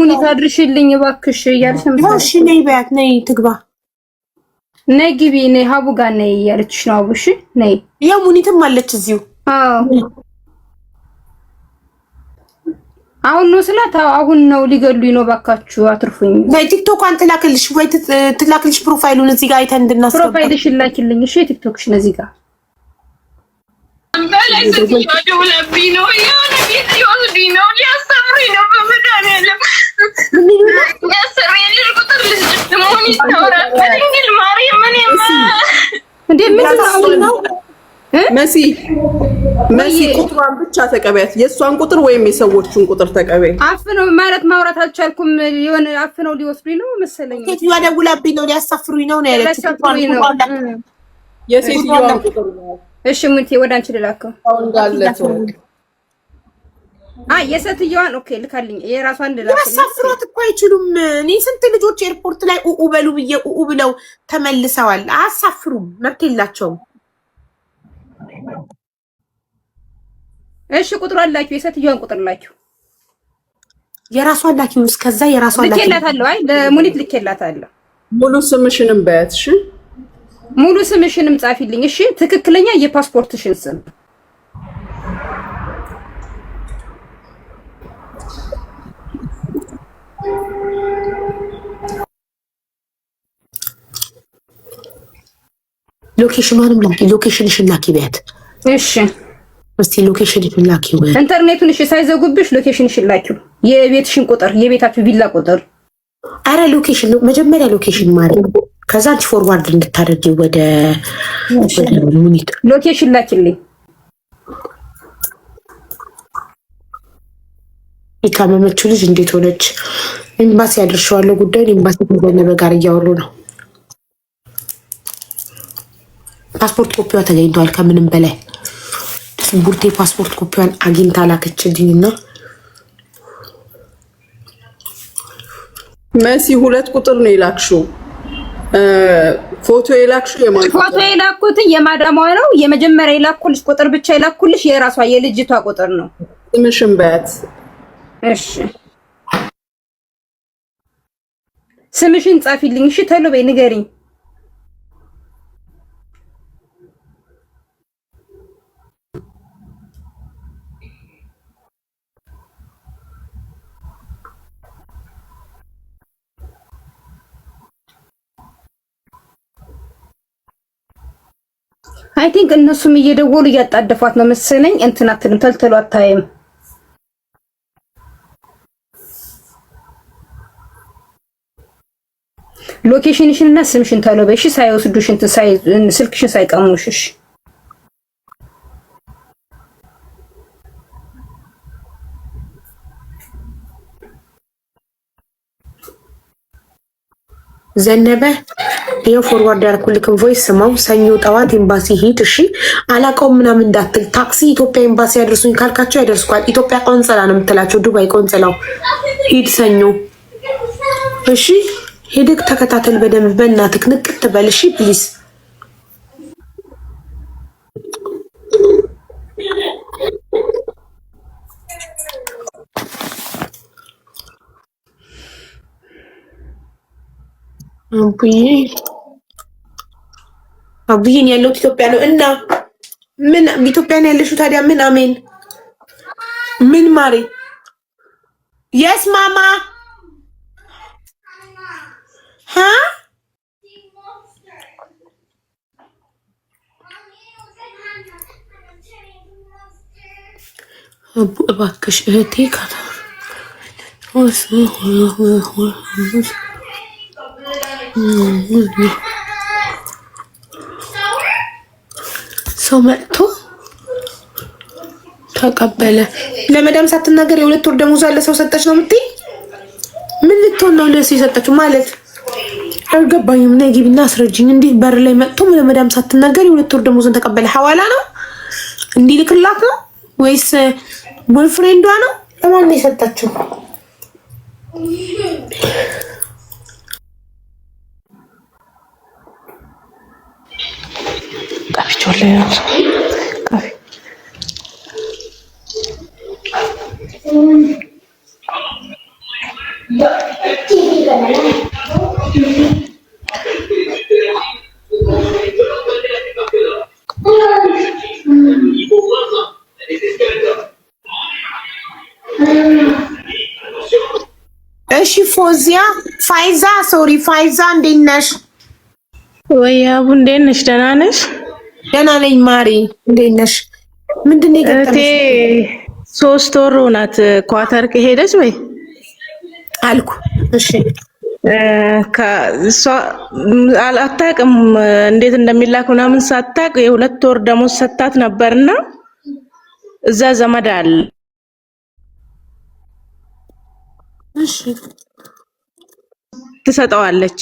ሙኒት አድርሽልኝ እባክሽ እያልሽ ነው። እሺ ነይ በያት፣ ነይ ትግባ፣ ነይ ግቢ፣ ነይ ሀቡ ጋር ነይ እያለችሽ ነው። አቡሽ ነይ። ያው ሙኒትም አለች እዚሁ። አሁን ነው ስላት፣ አሁን ነው ሊገሉኝ ነው፣ ባካችሁ አትርፉኝ። ወይ ቲክቶኳን ትላክልሽ፣ ወይ ትላክልሽ ፕሮፋይሉን እዚህ ጋር አይተን እንድናስገባ። ፕሮፋይልሽን ላኪልኝ እሺ፣ ቲክቶክሽን እዚህ ጋር መሲ ቁጥሯን ብቻ ተቀበያት። የእሷን ቁጥር ወይም የሰዎቹን ቁጥር ተቀበይ። አፍነው ማለት ማውራት አልቻልኩም። የሆነ አፍነው ሊወስዱኝ ነው መሰለኝ። ሴትዮዋ ደውላብኝ ነው ሊያሳፍሩኝ ነው ያለችው። የሴትዮዋን ቁጥር ነው። እሺ ሙኒት ወደ አንቺ ልላከው የሴትዮዋን ኦኬ ልካልኝ። የራሷን ልላከው። ያሳፍሯት እኮ አይችሉም። እኔ ስንት ልጆች ኤርፖርት ላይ ኡኡ በሉ ብዬ ኡኡ ብለው ተመልሰዋል። አያሳፍሩም፣ መብት የላቸውም። እሺ ቁጥሯን ላኪው፣ የሴትዮዋን ቁጥር ላኪው። የራሷን ላኪው። እስከዛ የራሷን ላኪው ልኬላታለሁ። አይ ለሙኒት ልኬላታለሁ። ሙሉ ስምሽንም በያት እሺ። ሙሉ ስምሽንም ጻፊልኝ እሺ። ትክክለኛ የፓስፖርትሽን ስም ሎኬሽኑንም ላኪ። ሎኬሽንሽን ላኪ በያት እሺ። እስቲ ሎኬሽንሽን ላኪ። ኢንተርኔቱን እሺ ሳይዘጉብሽ ሎኬሽንሽን ላኪው። የቤትሽን ቁጥር፣ የቤታችሁ ቪላ ቁጥር። አረ ሎኬሽን መጀመሪያ ሎኬሽን ማለት ከዛ አንቺ ፎርዋርድ እንድታደርጊ ወደ ሙኒት ሎኬሽን ላኪልኝ። የታመመችው ልጅ እንዴት ሆነች? ኤምባሲ ያደርሸዋለሁ ጉዳዩን። ኤምባሲ ከዘነበ ጋር እያወሩ ነው። ፓስፖርት ኮፒዋ ተገኝቷል። ከምንም በላይ ቡርቴ ፓስፖርት ኮፒዋን አግኝታ ላከችልኝና መሲ 2 ቁጥር ነው የላክሽው። ፎቶ የላክሽው ፎቶ የላኩት የማዳሟ ነው። የመጀመሪያ የላኩልሽ ቁጥር ብቻ የላኩልሽ የራሷ የልጅቷ ቁጥር ነው። ስምሽን በያት እሺ። ስምሽን ጻፊልኝ እሺ። ቶሎ በይ ንገሪኝ። አይ ቲንክ እነሱም እየደወሉ እያጣደፏት ነው መሰለኝ። እንትን አትልም፣ ተልተሉ አታይም። ሎኬሽንሽን እና ስምሽን ተሎ በይሽ፣ ሳይወስዱሽ እንትን ስልክሽን ሳይቀሙሽሽ። ዘነበ ይሄው ፎርዋርድ ያልኩልክም ቮይስ ስማው። ሰኞ ጠዋት ኤምባሲ ሂድ እሺ። አላውቀውም ምናምን እንዳትል። ታክሲ ኢትዮጵያ ኤምባሲ ያደርሱኝ ካልካቸው ያደርሱኳል። ኢትዮጵያ ቆንጽላ ነው የምትላቸው፣ ዱባይ ቆንጽላው። ሂድ ሰኞ እሺ። ሄደክ ተከታተል በደንብ በእናትክ ንቅት በል እሺ ፕሊዝ። አቡዬን ያለሁት ኢትዮጵያ ነው እና ምን ኢትዮጵያ ነው ያለሽው ታዲያ? ምን አሜን ምን ማሪ የስ ማማ ሀ አቡ እባክሽ እህቴ ካታ ሰው መጥቶ ተቀበለ። ለመዳም ሳትናገር የ2 ወር ደሞዝ አለ ሰው ሰጠች ነው የምትይ? ምን ልትሆን ነው ለሲ ሰጠችው ማለት አልገባኝም። ነይ ግቢና አስረጅኝ። እንዴት በር ላይ መጥቶ ለመዳም ሳትናገር የ2 ወር ደሞዝን ተቀበለ? ሐዋላ ነው እንዲልክላት ነው ወይስ ቦይፍሬንዷ ነው? ለማን ነው የሰጠችው? እሺ ፎዚያ ፋይዛ እንዴት ነሽ? ወይ አቡ እንዴት ነሽ? ደህና ነሽ? ደህና ነኝ ማሪ እንዴት ነሽ? ምንድነው የገጠመሽ? 3 ወር ናት ኳተር ከሄደች ወይ አልኩ። እሺ ከሷ አላታቅም እንዴት እንደሚላክ ምናምን ሳታቅ የ2 ወር ደሞዝ ሰጣት ነበርና እዛ ዘመድ አለ። እሺ ትሰጠዋለች።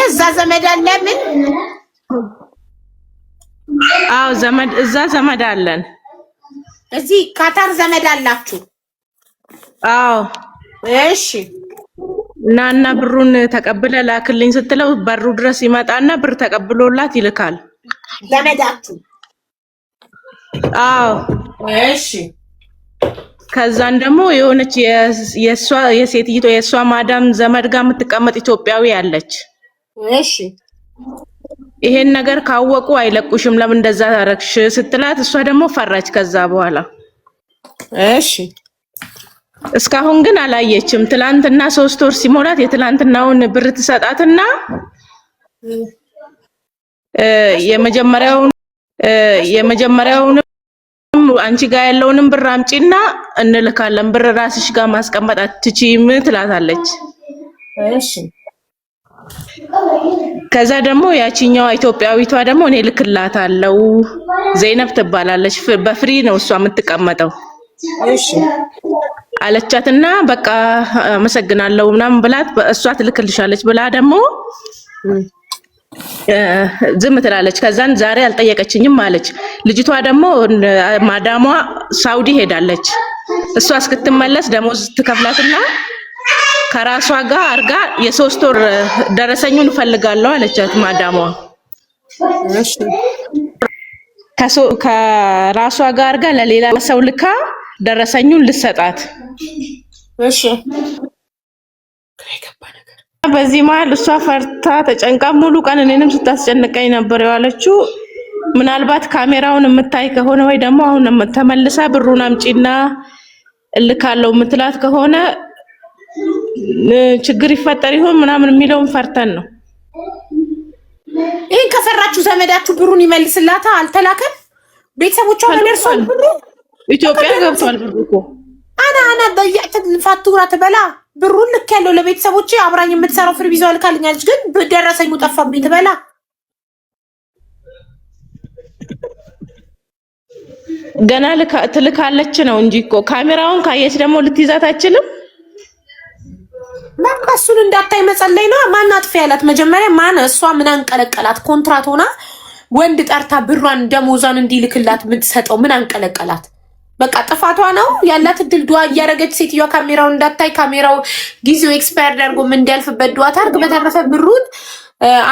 እዛ ዘመድ አለ። ምን? አዎ ዘመድ እዛ ዘመድ አለን። እዚህ ካታር ዘመድ አላችሁ? አዎ። እሺ ናና ብሩን ተቀብለ ላክልኝ ስትለው በሩ ድረስ ይመጣና ብር ተቀብሎላት ይልካል። ዘመዳችሁ? አዎ። እሺ ከዛን ደግሞ የሆነች የሴትይቶ የሷ ማዳም ዘመድ ጋር የምትቀመጥ ኢትዮጵያዊ አለች። እሺ ይሄን ነገር ካወቁ አይለቁሽም ለምን እንደዛ ታረክሽ ስትላት እሷ ደግሞ ፈራች። ከዛ በኋላ እሺ እስካሁን ግን አላየችም። ትላንትና 3 ወር ሲሞላት የትላንትናውን ብር ትሰጣትና የመጀመሪያውን አንቺ ጋር ያለውንም ብር አምጪና እንልካለን ብር ራስሽ ጋር ማስቀመጥ አትችይም ትላታለች። እሺ ከዛ ደግሞ ያቺኛዋ ኢትዮጵያዊቷ ደግሞ እኔ ልክላታለሁ ዘይነብ ትባላለች በፍሪ ነው እሷ የምትቀመጠው። እሺ አለቻትና በቃ አመሰግናለሁ ምናምን ብላት እሷ ትልክልሻለች ብላ ደግሞ ዝም ትላለች። ከዛን ዛሬ አልጠየቀችኝም አለች። ልጅቷ ደግሞ ማዳሟ ሳውዲ ሄዳለች። እሷ እስክትመለስ ደሞዝ ትከፍላትና ከራሷ ጋር አርጋ የ3 ወር ደረሰኙን ፈልጋለሁ አለቻት ማዳሟ። እሺ ከራሷ ጋር አርጋ ለሌላ ሰው ልካ ደረሰኙን ልሰጣት። እሺ በዚህ መሀል እሷ ፈርታ ተጨንቃ ሙሉ ቀን እኔንም ስታስጨንቀኝ ነበር ያለችው። ምናልባት ካሜራውን የምታይ ከሆነ ወይ ደግሞ አሁን ተመልሳ ብሩን አምጪና እልካለሁ የምትላት ከሆነ ችግር ይፈጠር ይሆን ምናምን የሚለውን ፈርተን ነው። ይሄን ከፈራችሁ ዘመዳችሁ ብሩን ይመልስላታ። አልተላከም። ቤተሰቦቿ ደርሷል ብሩ ኢትዮጵያ ገብቷል ብሩ እኮ አና ضيعت الفاتوره ትበላ ብሩን ልክ ያለው ለቤተሰቦቼ አብራኝ የምትሰራው ፍሪ ቪዛው ልካልኛለች ግን በደረሰኙ ጠፋብኝ ትበላ። ገና ትልካለች ነው እንጂ እኮ ካሜራውን ካየች ደግሞ ልትይዛት አይችልም። በቃ እሱን እንዳታይ መጸለይ ነው። ማን አጥፊ ያላት መጀመሪያ ማን? እሷ ምን አንቀለቀላት? ኮንትራት ሆና ወንድ ጠርታ ብሯን ደሞዛን እንዲልክላት የምትሰጠው ምን አንቀለቀላት? በቃ ጥፋቷ ነው ያላት። እድል ዱአ እያደረገች ሴትዮዋ ካሜራውን እንዳታይ ካሜራው ጊዜው ኤክስፓየር አድርጎ ምን እንዲያልፍበት ዱአ ታርግ። በተረፈ ብሩን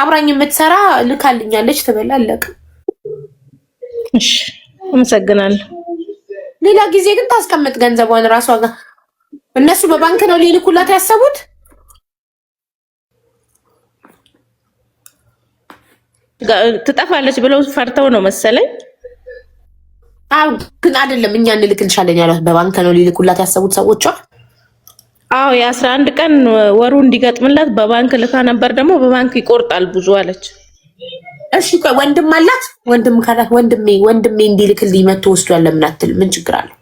አብራኝ የምትሰራ ልካልኛለች ትበላለቅ። እሺ አመሰግናለሁ። ሌላ ጊዜ ግን ታስቀምጥ ገንዘቧን ራሷ ጋር። እነሱ በባንክ ነው ሊልኩላት ያሰቡት። ትጠፋለች ብለው ፈርተው ነው መሰለኝ። አው ግን አይደለም እኛ እንልክልሻለን ያሏት በባንክ ነው ሊልኩላት ያሰቡት ሰዎቿ። አዎ የ11 ቀን ወሩ እንዲገጥምላት በባንክ ልካ ነበር። ደግሞ በባንክ ይቆርጣል ብዙ አለች። እሺ ወንድም አላት። ወንድም ካላት ወንድሜ እንዲልክልኝ መጥቶ ወስዷል ለምን አትል? ምን ችግር አለው?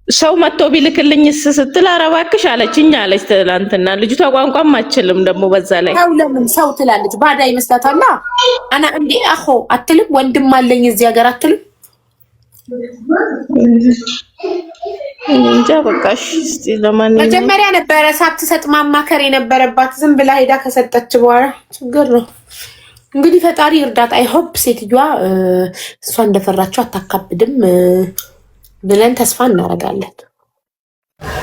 ሰው መጥቶ ቢልክልኝ ስትል ኧረ እባክሽ አለችኝ አለች ትላንትና። ልጅቷ ቋንቋም አትችልም ደግሞ በዛ ላይ ሰው ለምን ሰው ትላለች? ባዳ ይመስላታል። አና እንዴ አኹ አትልም? ወንድም አለኝ እዚህ ሀገር አትልም? እንጃ በቃሽ። እስቲ ለማንኛውም መጀመሪያ ነበረ ሳትሰጥ ማማከር የነበረባት። ዝም ብላ ሄዳ ከሰጠች በኋላ ችግር ነው እንግዲህ። ፈጣሪ እርዳታ። አይ ሆፕ ሴትዮዋ እሷ እንደፈራችው አታካብድም ብለን ተስፋ እናደርጋለን።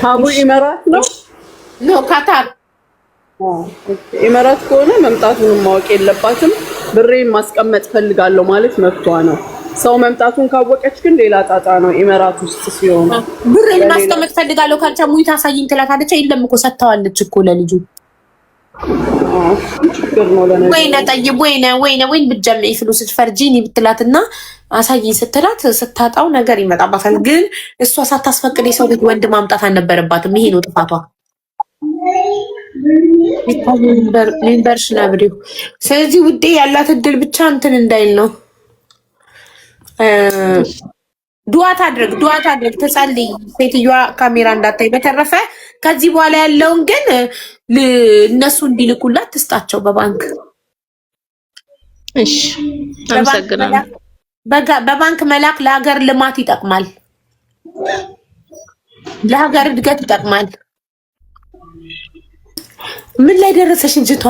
ሀቡ ኢመራት ነው ካታር ኢመራት ከሆነ መምጣቱን ማወቅ የለባትም። ብሬን ማስቀመጥ ፈልጋለሁ ማለት መብቷ ነው። ሰው መምጣቱን ካወቀች ግን ሌላ ጣጣ ነው። ኢመራት ውስጥ ሲሆን ብር ማስቀመጥ ፈልጋለሁ ካልቻ ሙይታ ሳይን ትላታለች። የለም እኮ ሰጥተዋለች እኮ ለልጁ ችግር ነው ለኔ ወይኔ ጠይብ ወይኔ ብትጀምጪ ፍሉስ ፈርጂኒ ብትላትና አሳይኝ ስትላት ስታጣው ነገር ይመጣባታል። ግን እሷ ሳታስፈቅድ የሰው ቤት ወንድ ማምጣት አልነበረባትም። ይሄ ነው ጥፋቷ። ሜምበርሽ ናብሪው። ስለዚህ ውዴ ያላት እድል ብቻ እንትን እንዳይል ነው። ዱዓ ታድርግ ተጸልይ። ሴትዮዋ ካሜራ እንዳታይ። በተረፈ ከዚህ በኋላ ያለውን ግን እነሱ እንዲልኩላት ትስጣቸው በባንክ። እሺ አመሰግናለሁ። በባንክ መላክ ለሀገር ልማት ይጠቅማል፣ ለሀገር እድገት ይጠቅማል። ምን ላይ ደረሰሽ እንጅቷ?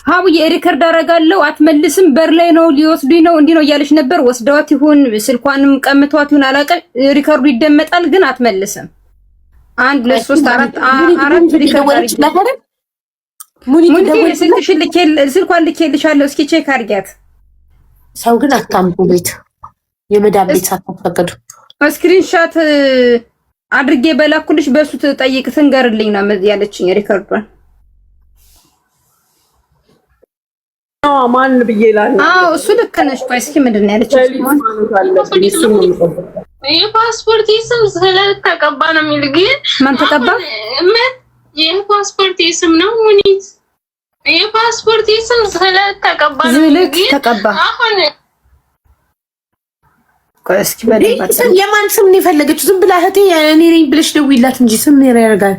ሀቡዬ ሪከርድ አደርጋለሁ አትመልስም። በር ላይ ነው ሊወስዱኝ ነው እንዲህ ነው እያለች ነበር። ወስደዋት ይሁን ስልኳንም ቀምተዋት ይሁን አላውቅም። ሪከርዱ ይደመጣል ግን አትመልስም። 1 2 3 4 ሪከርድ ሙኒት ስልኳን ልኬልሻለሁ። እስኪ ቼክ አድርጊያት። ሰው ግን አታምጡ ቤት የመዳብ ቤት ሳታፈቅዱ ስክሪንሻት አድርጌ በላኩልሽ በሱ ትጠይቅ ትንገርልኝ ነው ያለችኝ ሪከርዷን። ማን ብዬላል? አዎ እሱ ልክ ነሽ። ቆይ እስኪ ምንድን ነው ያለችኝ? የፓስፖርት ስም ስለተቀባ ነው የሚል ግን ማን ተቀባ? የፓስፖርት ስም ነው ሙኒት። የፓስፖርት ስም ስለተቀባ ነው የሚል ግን ተቀባ። አሁን ቆይ እስኪ በደንብ የማን ስም ነው የፈለገችው? ዝም ብላ እህቴ እኔ ነኝ ብለሽ ደውይላት እንጂ ስም ነው ያደርጋል።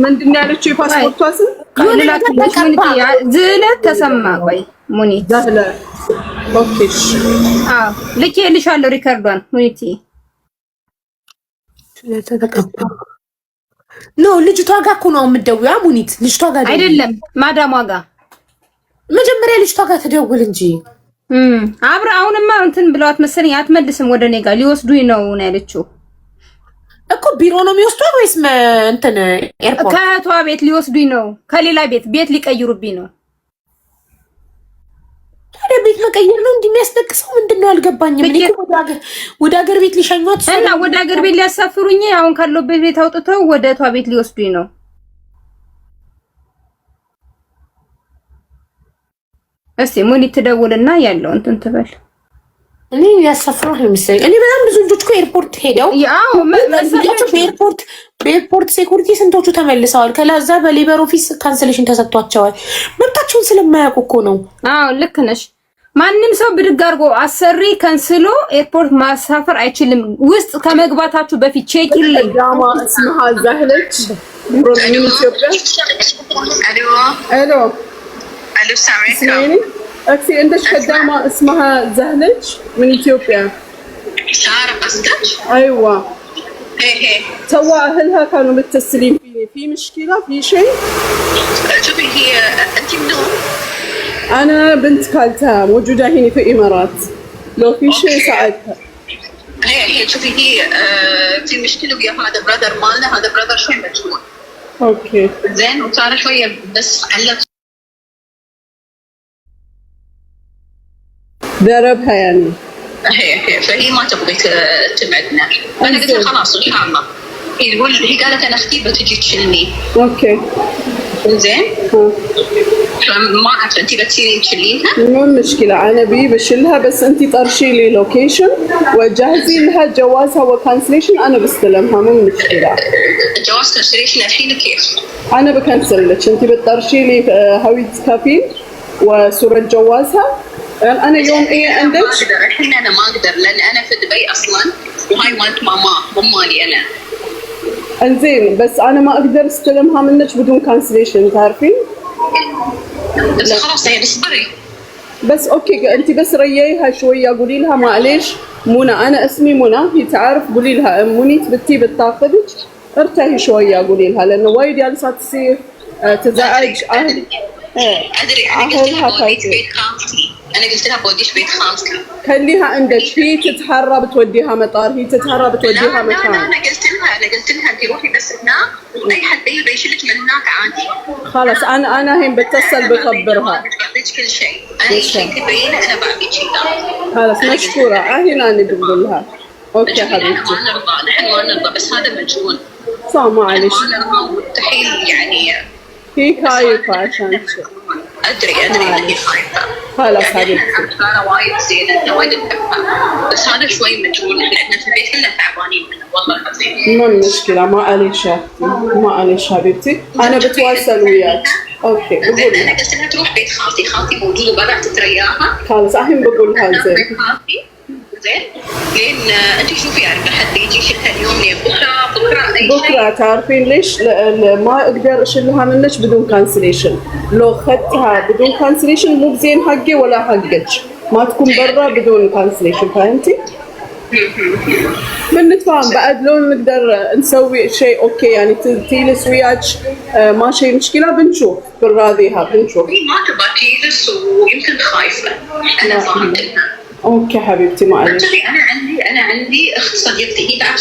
ምንድን ነው ያለችው? የፓስፖርቷ ስም ዝለት ተሰማ። ቆይ ሙኒት ዘህለ ኦኬሽ። አዎ ልኬልሻለሁ ሪከርዷን ሙኒት። ስለተቀባ ነው ልጅቷ ጋር እኮ ነው የምትደውይው። ሙኒት ልጅቷ ጋር አይደለም ማዳሟ ጋር። መጀመሪያ ልጅቷ ጋር ትደውል እንጂ አብረ አሁንማ እንትን ብለዋት መሰለኝ አትመልስም። ወደ እኔ ጋር ሊወስዱኝ ነው ያለችው እኮ። ቢሮ ነው የሚወስዷት ወይስ እንትን ኤርፖርት? ከእህቷ ቤት ሊወስዱኝ ነው። ከሌላ ቤት ሊቀይሩብኝ ነው። ታዲያ ቤት መቀየር ነው እንደሚያስደቅሰው? ምንድነው አልገባኝም። እኔ ወደ ሀገር ቤት ሊሸኟት እና ወደ ሀገር ቤት ሊያሳፍሩኝ አሁን ካለበት ቤት አውጥተው ወደ እህቷ ቤት ሊወስዱኝ ነው። እስቲ ሙኒት ትደውልና ያለው እንትን ትበል። እኔ ያሳፍራው ነው የሚሰኝ። እኔ በጣም ብዙ ልጆች እኮ ኤርፖርት ሄደው ያው በኤርፖርት ሴኩሪቲ ስንቶቹ ተመልሰዋል። ከላዛ በሌበር ኦፊስ ካንሰሌሽን ተሰጥቷቸዋል። መብታቸውን ስለማያውቁ እኮ ነው። አዎ ልክ ነሽ። ማንም ሰው ብድግ አድርጎ አሰሪ ከንስሎ ኤርፖርት ማሳፈር አይችልም። ውስጥ ከመግባታችሁ በፊት ቼክ ይልኝ። ዳማ እስማሃ ዘህለች ሮሚን ኢትዮጵያ الو الو سامعكم. اكسي عندك خدامه اسمها زهلج من اثيوبيا. ساره قصدك؟ ايوه هي سوا اهلها كانوا متصلين فيني. في مشكله في شيء؟ شوفي هي انت منو؟ انا بنت خالتها موجوده هنا في الامارات. لو في شيء ساعدها. هي شوفي هي في مشكله ويا هذا برادر مالنا. هذا برادر شوي مجنون. اوكي زين وصار شويه بس علق ضربها يعني. هي فهي ما تبغي تبعدنا. انا قلت لها خلاص ان شاء الله. هي قالت انا اختي بتجي تشيلني. اوكي زين ما اعرف انت بتجي تشيلينها. مو مشكله انا بشيلها بس انت طرشي لي لوكيشن وجهزي لها جوازها وكانسليشن. انا بستلمها مو مشكله. جواز كانسليشن الحين كيف؟ انا بكنسل لك. انت بتطرشي لي هويه كفيل وصوره جوازها. انا يوم ايه عندك؟ الحين انا ما اقدر لان انا في دبي اصلا وهاي مالت ماما مو مالي انا. انزين بس انا ما اقدر استلمها منك بدون كانسليشن تعرفين؟ بس خلاص هي اصبري. بس اوكي انت بس رييها شويه قولي لها معليش منى انا اسمي منى. هي تعرف قولي لها منيت بنتي بتاخذك ارتاحي شويه قولي لها لانه وايد جالسه تصير تزعج اهلي. ادري انا قلت لها بيت خالتي. انا قلت لها بوديش بيت خالتي. خليها عندك، هي تتحرى بتوديها مطار، هي تتحرى بتوديها مكان. لا انا قلت لها انت روحي بس هناك واي حد بيشيلك من هناك عادي. خلاص انا هين بتصل بخبرها. بعطيك كل شيء، اي شيء تبينه انا بعطيك شيء. خلاص مشكورة. هنا نقول لها اوكي حبيبتي. نحن ما نرضى بس هذا مجنون. صح معلش. ما نرضى مستحيل يعني. هي خايفة عشان ادري اني خايفة. خلاص حبيبتي. انا وايد زينة، انا وايد نحبها، بس هذا شوي مجنون. احنا في البيت كلنا تعبانين منه والله العظيم. ما مشكلة، ما عليش ما عليش حبيبتي، انا بتواصل وياك. اوكي بقول انا قلت لها تروح بيت خالتي موجوده برا تترياها. خلاص الحين بقول لها زين. زين لين انت شوفي يعني حد يجي يشيلها اليوم لين بكره اي شيء. بكره تعرفين ليش؟ ما اقدر اشيلها منك بدون كانسليشن. لو خدتها بدون كانسليشن مو بزين حقي ولا حقك، ما تكون برا بدون كانسليشن، فهمتي؟ بنتفاهم بعد لو نقدر نسوي شيء اوكي يعني تجلس وياك ما شيء مشكله، بنشوف بنراضيها بنشوف. ما تبغى تجلس ويمكن خايفه. انا فاهمتها. اوكي حبيبتي معلش. انا عندي اخت صديقتي، هي تعرف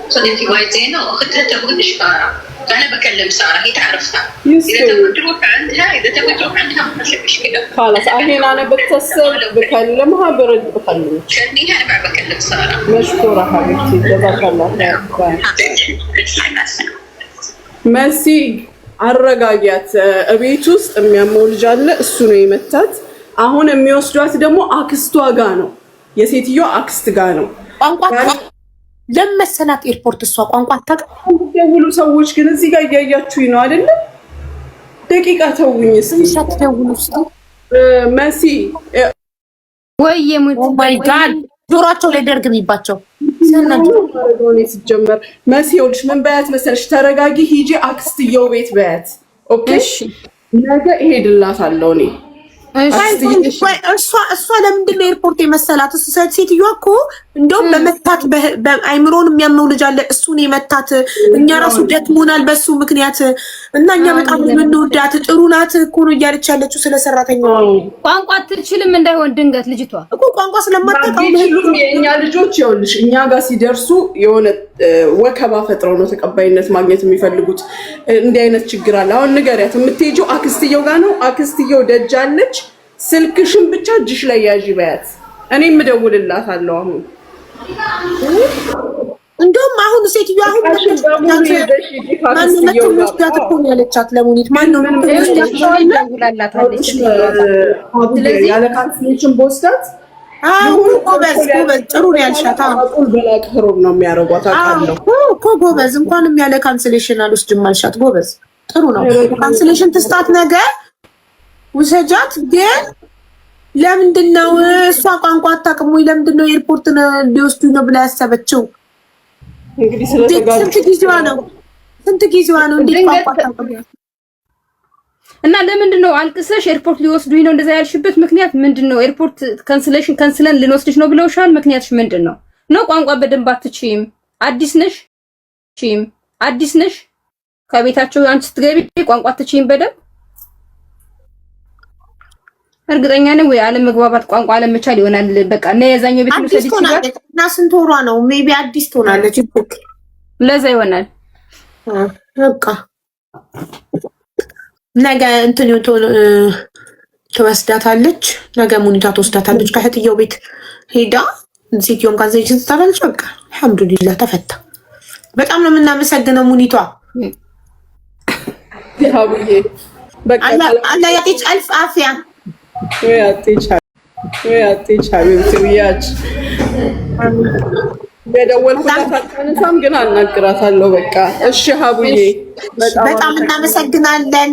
صديقتي وايد زينه، واختها تبغى اشكارها، فانا بكلم ساره هي تعرفها. اذا تبغى تروح عندها ما في مشكله. خلاص الحين انا بتصل بكلمها برد بكلمك. كلميها انا بعد بكلم ساره. مشكوره حبيبتي، جزاك الله خير. ميرسي አረጋጊያት። እቤት ውስጥ የሚያመው ልጅ አለ፣ እሱ ነው የመታት። አሁን የሚወስዷት ደግሞ አክስቷ ጋ ነው፣ የሴትዮ አክስት ጋ ነው። ቋንቋ ለመሰላት ኤርፖርት እሷ ቋንቋ አታውቅም። ደውሉ ሰዎች ግን እዚህ ጋር እያያችሁኝ ነው አይደለ? ደቂቃ ተውኝ እስኪ። ሳትደውሉ እስኪ መሲ ወይ የሙት ማይ ጋድ ጆሮአቸው ላይ ደርግሚባቸው ሰናጁ ነው ሲጀመር። መሲ ወልሽ ምን በያት መሰለሽ? ተረጋጊ፣ ሂጂ አክስትየው ቤት በያት። ኦኬ ነገ እሄድላታለሁ እኔ። እሷ ለምንድን ነው ኤርፖርት የመሰላት? ሴትዮዋ እኮ እንደውም በመታት በአይምሮን የሚያመው ልጅ አለ፣ እሱን የመታት። እኛ ራሱ ደክሞናል በሱ ምክንያት እና እኛ በጣም የምንወዳት ጥሩ ናት እኮ ነው እያለች ያለችው ስለ ሰራተኛዋ። ቋንቋ አትችልም እንዳይሆን ድንገት ልጅቷ እኮ ቋንቋ ስለማታውቅ የእኛ ልጆች ይኸውልሽ እኛ ጋር ሲደርሱ የሆነ ወከባ ፈጥረው ነው ተቀባይነት ማግኘት የሚፈልጉት። እንዲህ አይነት ችግር አለ። አሁን ንገሪያት፣ የምትሄጂው አክስትየው ጋር ነው። አክስትየው ደጃለች። ስልክሽን ብቻ እጅሽ ላይ ያዢ በያት። እኔም እደውልላታለሁ አሁን። እንደውም አሁን ሴትዮዋ አሁን ያለቻት ለሙኒት ማነው ያለ ካንስሌሽን ቦስታት ጎበዝ ጥሩ ነው ያልሻት። በላቅ ህሮብ ነው የሚያደርጓት አውቃለሁ እኮ ጎበዝ። እንኳንም ያለ ካንስሌሽን አልወስድም አልሻት። ጎበዝ ጥሩ ነው። ካንስሌሽን ትስጣት ነገር ውሰጃት። ግን ለምንድን ነው እሷ ቋንቋ አታውቅም ወይ? ለምንድን ነው ኤርፖርት ሊወስዱ ነው ብላ ያሰበችው? እንግዲህ ስለተጋሩ ስንት ጊዜዋ ነው? እንዴት ቋንቋ አታውቅም? እና ለምንድን ነው አልቅሰሽ ኤርፖርት ሊወስዱኝ ነው እንደዛ ያልሽበት ምክንያት ምንድን ነው? ኤርፖርት ካንስለን ልንወስድሽ ነው ብለውሻል? ምክንያትሽ ምንድን ነው? ቋንቋ በደንብ አትችይም? አዲስ ነሽ? ከቤታቸው አንቺ ስትገቢ ቋንቋ አትችይም በደንብ? እርግጠኛ ነኝ ወይ አለመግባባት ቋንቋ አለመቻል ይሆናል። በቃ እና የዛኛው ቤት ነው ሰዲት ይችላል እና ስንት ወሯ ነው? ሜቢ አዲስ ትሆናለች እኮ ለዛ ይሆናል። በቃ ነገ እንትን ትወስዳታለች። ነገ ሙኒታ ትወስዳታለች ከእህትየው ቤት ሄዳ። ሴትዮን ካንሰይችን ትታላለች። በቃ አልሐምዱሊላህ ተፈታ። በጣም ነው የምናመሰግነው ሙኒቷ። ያውዬ በቃ አላህ ያጤች አልፍ አፍያ ወያጤች ሀቢብቲ ብያች የደወልኩላት አታነሳም፣ ግን አናግራታለሁ። በቃ እሺ ሀቡዬ በጣም እናመሰግናለን።